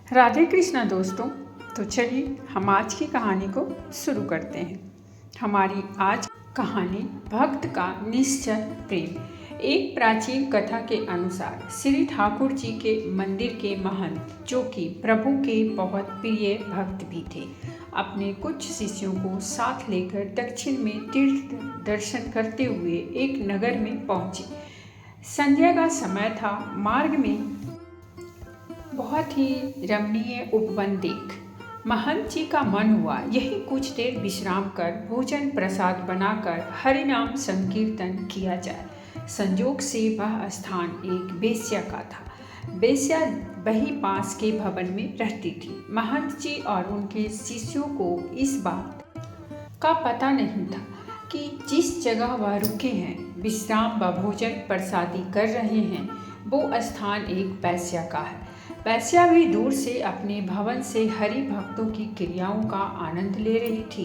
राधे कृष्णा दोस्तों। तो चलिए हम आज की कहानी को शुरू करते हैं। हमारी आज कहानी भक्त का निश्चल प्रेम। एक प्राचीन कथा के अनुसार श्री ठाकुर जी के मंदिर के महंत, जो कि प्रभु के बहुत प्रिय भक्त भी थे, अपने कुछ शिष्यों को साथ लेकर दक्षिण में तीर्थ दर्शन करते हुए एक नगर में पहुंचे। संध्या का समय था। मार्ग में बहुत ही रमणीय उपवन देख महंत जी का मन हुआ यही कुछ देर विश्राम कर भोजन प्रसाद बनाकर हरिनाम संकीर्तन किया जाए। संजोग से वह स्थान एक बेश्या का था। बेश्या वही पास के भवन में रहती थी। महंत जी और उनके शिष्यों को इस बात का पता नहीं था कि जिस जगह वह रुके हैं, विश्राम व भोजन प्रसादी कर रहे हैं, वो स्थान एक वेश्या का है। वेश्या भी दूर से अपने भवन से हरि भक्तों की क्रियाओं का आनंद ले रही थी।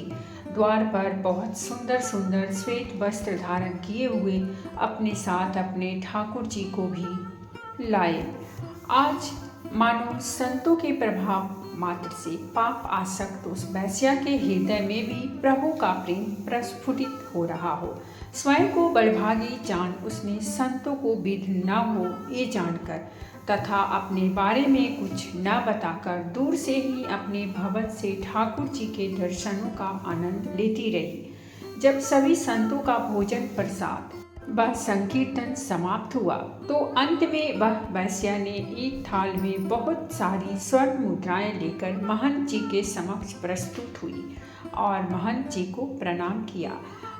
द्वार पर बहुत सुंदर सुंदर श्वेत वस्त्र धारण किए हुए अपने साथ अपने ठाकुर जी को भी लाए। आज मानो संतों के प्रभाव मात्र से पाप आसक्त उस वेश्या के हृदय में भी प्रभु का प्रेम प्रस्फुटित हो रहा हो। स्वयं को बड़भागी जान उसने संतों को विघ्न न हो ये जानकर तथा अपने बारे में कुछ न बताकर दूर से ही अपने भवन से ठाकुर जी के दर्शनों का आनंद लेती रही। जब सभी संतों का भोजन प्रसाद व संकीर्तन समाप्त हुआ तो अंत में वह वेश्या ने एक थाल में बहुत सारी स्वर्ण मुद्राएं लेकर महंत जी के समक्ष प्रस्तुत हुई और महंत जी को प्रणाम किया।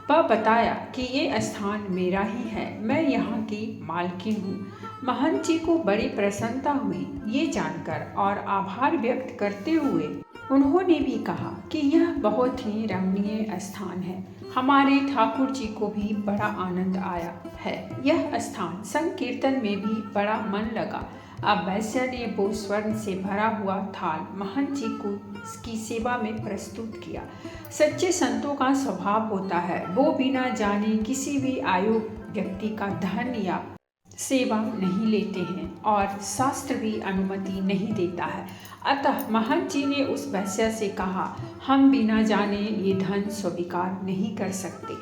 वह बताया कि ये स्थान मेरा ही है, मैं यहाँ की मालकिन हूँ। महंत जी को बड़ी प्रसन्नता हुई ये जानकर और आभार व्यक्त करते हुए उन्होंने भी कहा कि यह बहुत ही रमणीय स्थान है। हमारे ठाकुर जी को भी बड़ा आनंद आया है। यह स्थान संकीर्तन में भी बड़ा मन लगा। अब वेश्या ने वो स्वर्ण से भरा हुआ थाल महंत जी को की सेवा में प्रस्तुत किया। सच्चे संतों का स्वभाव होता है, वो बिना जाने किसी भी आयु व्यक्ति का धन या सेवा नहीं लेते हैं और शास्त्र भी अनुमति नहीं देता है। अतः महंत जी ने उस वेश्या से कहा, हम बिना जाने ये धन स्वीकार नहीं कर सकते।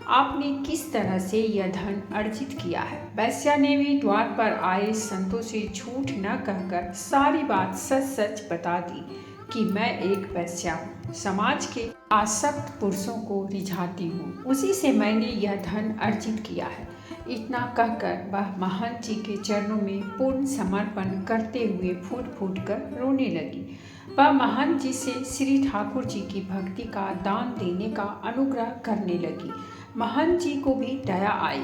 आपने किस तरह से यह धन अर्जित किया है? वेश्या ने भी द्वार पर आए संतों से झूठ न कहकर सारी बात सच सच बता दी कि मैं एक वेश्या हूँ, समाज के आसक्त पुरुषों को रिझाती हूँ, उसी से मैंने यह धन अर्जित किया है। इतना कहकर वह महंत जी के चरणों में पूर्ण समर्पण करते हुए फूट फूट कर रोने लगी। वह महंत जी से श्री ठाकुर जी की भक्ति का दान देने का अनुग्रह करने लगी। महंत जी को भी दया आई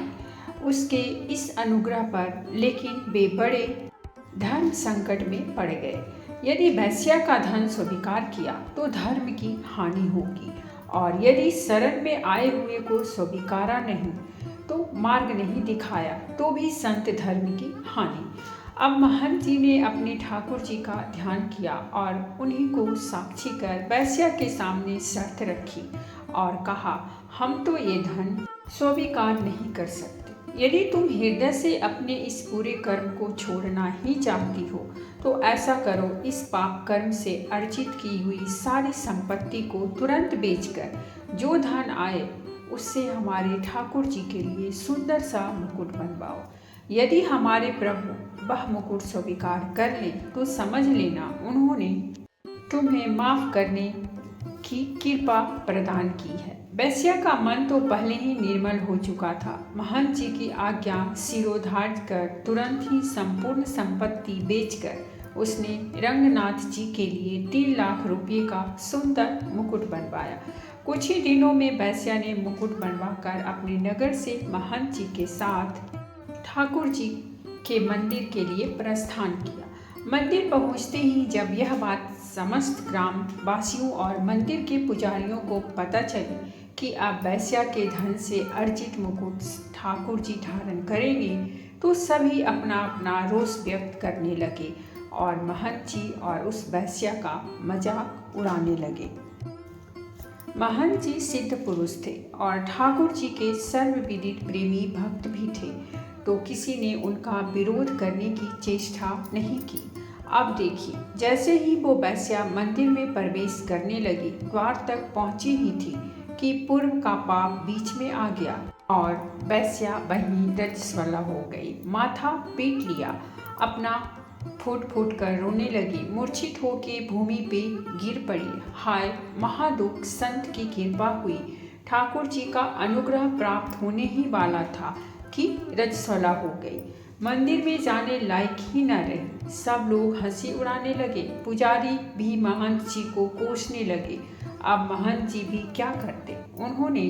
उसके इस अनुग्रह पर, लेकिन वे बड़े धर्म संकट में पड़ गए। यदि वेश्या का धन स्वीकार किया तो धर्म की हानि होगी और यदि शरण में आए हुए को स्वीकारा नहीं तो मार्ग नहीं दिखाया तो भी संत धर्म की हानि। अब महंत जी ने अपने ठाकुर जी का ध्यान किया और उन्हीं को साक्षी कर वेश्या के सामने शर्त रखी और कहा, हम तो ये धन स्वीकार नहीं कर सकते। यदि तुम हृदय से अपने इस पूरे कर्म को छोड़ना ही चाहती हो तो ऐसा करो, इस पाप कर्म से अर्जित की हुई सारी संपत्ति को तुरंत बेचकर जो धन आए उससे हमारे ठाकुर जी के लिए सुंदर सा मुकुट बनवाओ। यदि हमारे प्रभु वह मुकुट स्वीकार कर लें तो समझ लेना उन्होंने तुम्हें माफ करने की कृपा प्रदान की है। वेश्या का मन तो पहले ही निर्मल हो चुका था। महंत जी की आज्ञा शिरोधार्य कर तुरंत ही संपूर्ण संपत्ति बेचकर उसने रंगनाथ जी के लिए 3 लाख रुपये का सुंदर मुकुट बनवाया। कुछ ही दिनों में वेश्या ने मुकुट बनवाकर अपने नगर से महंत जी के साथ ठाकुर जी के मंदिर के लिए प्रस्थान किया। मंदिर पहुंचते ही जब यह बात समस्त ग्राम वासियों और मंदिर के पुजारियों को पता चली कि अब वेश्या के धन से अर्जित मुकुट ठाकुर जी धारण करेंगे तो सभी अपना अपना रोष व्यक्त करने लगे और महंत जी और उस वेश्या का मजाक उड़ाने लगे। महंत जी सिद्ध पुरुष थे और ठाकुर जी के सर्वविदित प्रेमी भक्त भी थे, तो किसी ने उनका विरोध करने की चेष्टा नहीं की। अब देखिए, जैसे ही वो वेश्या मंदिर में प्रवेश करने लगी, द्वार तक पहुंची ही थी कि पूर्व का पाप बीच में आ गया और वेश्या वहीं रजस्वला हो गई। माथा पीट लिया, अपना फूट फूट कर रोने लगी, मूर्छित होके भूमि पे गिर पड़ी। हाय महादुख, संत की कृपा हुई, ठाकुर जी का अनुग्रह प्राप्त होने ही वाला था कि रजस्वला हो गई। मंदिर में जाने लायक ही न रही। सब लोग हंसी उड़ाने लगे। पुजारी भी महंत जी को कोसने लगे। अब महंत जी भी क्या करते। उन्होंने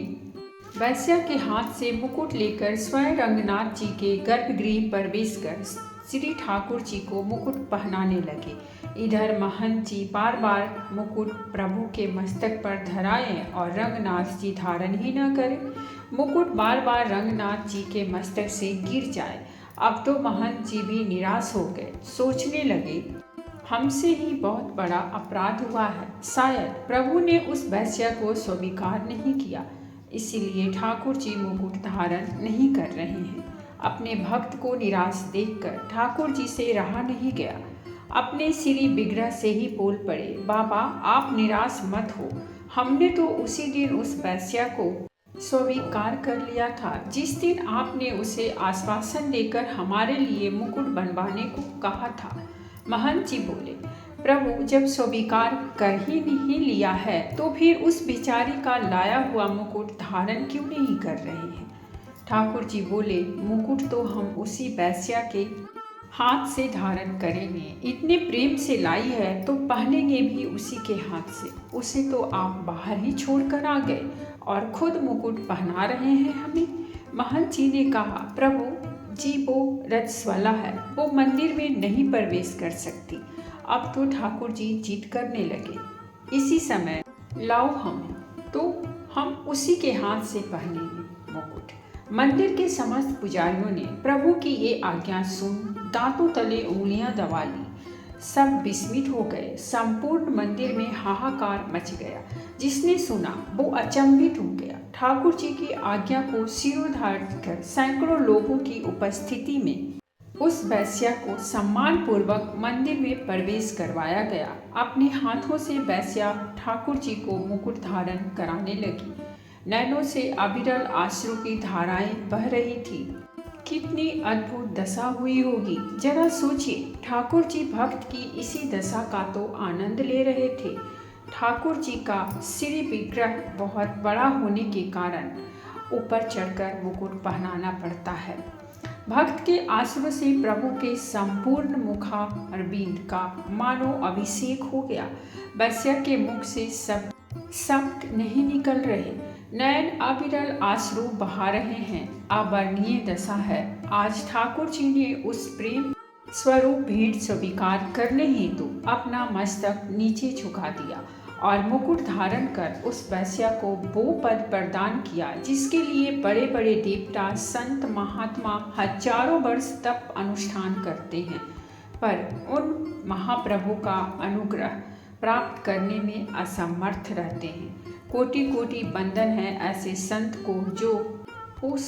वेश्या के हाथ से मुकुट लेकर स्वयं रंगनाथ जी के गर्भगृह प्रवेश कर श्री ठाकुर जी को मुकुट पहनाने लगे। इधर महंत जी बार बार मुकुट प्रभु के मस्तक पर धराएं और रंगनाथ जी धारण ही न करें। मुकुट बार बार रंगनाथ जी के मस्तक से गिर जाए। अब तो महंत जी भी निराश हो गए। सोचने लगे, हमसे ही बहुत बड़ा अपराध हुआ है। शायद प्रभु ने उस वेश्या को स्वीकार नहीं किया, इसीलिए ठाकुर जी मुकुट धारण नहीं कर रहे हैं। अपने भक्त को निराश देखकर ठाकुर जी से रहा नहीं गया। अपने श्री विग्रह से ही बोल पड़े, बाबा आप निराश मत हो। हमने तो उसी दिन उस वेश्या को स्वीकार कर लिया था जिस दिन आपने उसे आश्वासन देकर हमारे लिए मुकुट बनवाने को कहा था। महंत जी बोले, प्रभु जब स्वीकार कर ही नहीं लिया है तो फिर उस बेचारी का लाया हुआ मुकुट धारण क्यों नहीं कर रहे हैं। ठाकुर जी बोले, मुकुट तो हम उसी वेश्या के हाथ से धारण करेंगे। इतने प्रेम से लाई है तो पहनेंगे भी उसी के हाथ से। उसे तो आप बाहर ही छोड़कर आ गए और खुद मुकुट पहना रहे हैं हमें। महंत जी ने कहा, प्रभु जी वो रजस्वला है, वो मंदिर में नहीं प्रवेश कर सकती। अब तो ठाकुर जी जिद करने लगे, इसी समय लाओ हमें, तो हम उसी के हाथ से पहनेंगे मुकुट। मंदिर के समस्त पुजारियों ने प्रभु की ये आज्ञा सुन दांतों तले उंगलियां दबा ली। सब विस्मित हो गए। संपूर्ण मंदिर में हाहाकार मच गया। जिसने सुना वो अचंभित हो गया। ठाकुर जी की आज्ञा को शिरोधार्य कर सैकड़ों लोगों की उपस्थिति में उस वेश्या को सम्मान पूर्वक मंदिर में प्रवेश करवाया गया। अपने हाथों से वेश्या ठाकुर जी को मुकुट धारण कराने लगी। नैनों से अविरल आंसू की धाराएं बह रही थी। कितनी अद्भुत दशा हुई होगी, जरा सोचिए। ठाकुर जी भक्त की इसी दशा का तो आनंद ले रहे थे। ठाकुर जी का श्री विग्रह बहुत बड़ा होने के कारण ऊपर चढ़कर मुकुट पहनाना पड़ता है। भक्त के आश्रय से प्रभु के संपूर्ण मुखारविंद का मानो अभिषेक हो गया। वेश्या के मुख से शब्द नहीं निकल रहे, नयन अविरल आंसू बहा रहे हैं। अवर्णनीय दशा है। आज ठाकुर जी ने उस प्रेम स्वरूप भेंट स्वीकार करने हेतु अपना मस्तक नीचे झुका दिया और मुकुट धारण कर उस वेश्या को वो पद प्रदान किया जिसके लिए बड़े बड़े देवता, संत, महात्मा हजारों वर्ष तप अनुष्ठान करते हैं, पर उन महाप्रभु का अनुग्रह प्राप्त करने में असमर्थ रहते हैं। कोटि कोटि वंदन है ऐसे संत को जो उस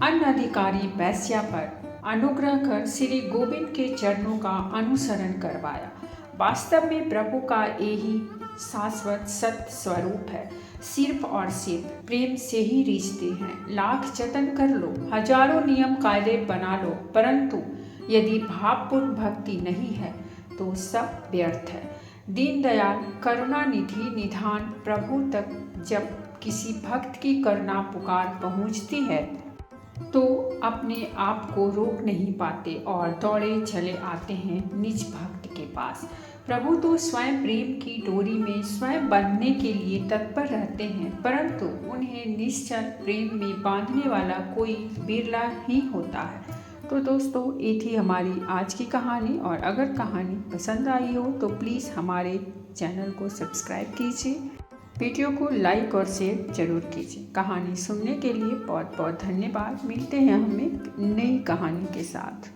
अनधिकारी वेश्या पर अनुग्रह कर श्री गोविंद के चरणों का अनुसरण करवाया। वास्तव में प्रभु का यही शाश्वत सत्य स्वरूप है। सिर्फ और सिर्फ प्रेम से ही रिश्ते हैं। लाख जतन कर लो, हजारों नियम कायदे बना लो, परंतु यदि भावपूर्ण भक्ति नहीं है तो सब व्यर्थ है। दीनदयाल करुणानिधि निधान प्रभु तक जब किसी भक्त की करुणा पुकार पहुंचती है तो अपने आप को रोक नहीं पाते और दौड़े चले आते हैं निज भक्त के पास। प्रभु तो स्वयं प्रेम की डोरी में स्वयं बंधने के लिए तत्पर रहते हैं, परंतु उन्हें निश्चल प्रेम में बांधने वाला कोई बिरला ही होता है। तो दोस्तों, ये थी हमारी आज की कहानी, और अगर कहानी पसंद आई हो तो प्लीज़ हमारे चैनल को सब्सक्राइब कीजिए, वीडियो को लाइक और शेयर जरूर कीजिए। कहानी सुनने के लिए बहुत बहुत धन्यवाद। मिलते हैं हम एक नई कहानी के साथ।